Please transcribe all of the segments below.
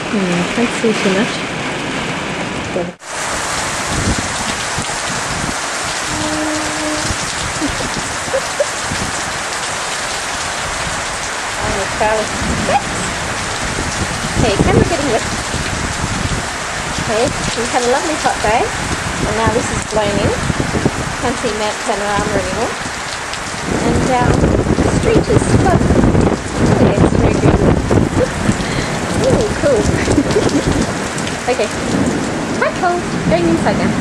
Can't see too much. Charlie. Hey, come on, getting wet. Okay, we've had a lovely hot day, and now this is blown in. Can't see Mount Panorama anymore. And the street is flooded. Oh yeah, it's very good. Ooh, cool. Okay, quite cold. Going inside now.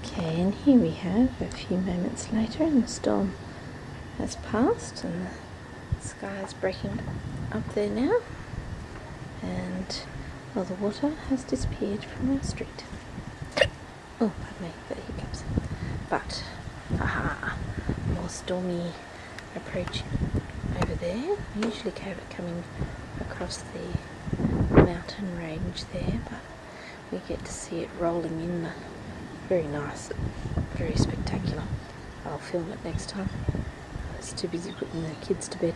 Okay, and here we have a few moments later, and the storm has passed and the sky is breaking up there now, and well, the water has disappeared from our street. Oh, pardon me, the hiccups. But, aha, more stormy approaching over there. I usually have it coming across the mountain range there, but we get to see it rolling in. Very nice, very spectacular. I'll film it next time. I was too busy putting the kids to bed.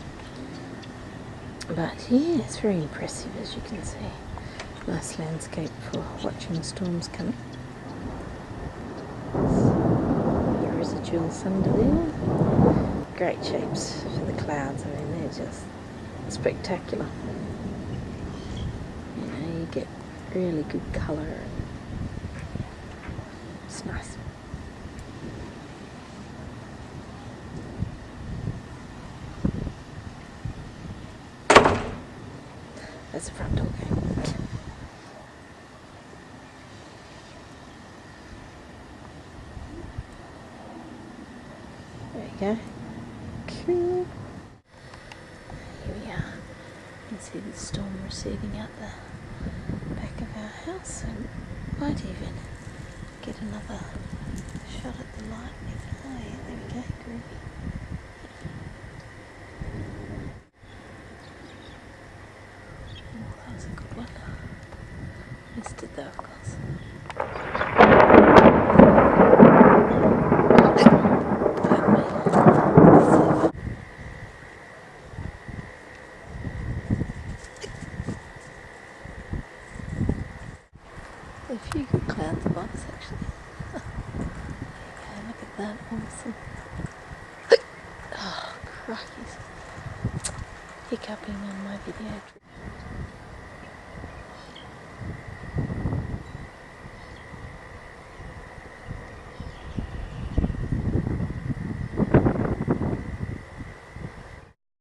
But yeah, it's very impressive, as you can see. Nice landscape for watching storms coming. The residuals under there. Great shapes for the clouds. I mean, they're just spectacular. You know, you get really good colour. It's nice. There's the front door going. There we go. Cool. Here we are. You can see the storm receding out the back of our house, and might even get another shot at the light. Oh yeah, there we go, groovy. Oh, that was a good one. Missed it though, of course. A few good clouds above us actually. Okay, look at that, awesome. Oh, crikey. Hiccuping on my video.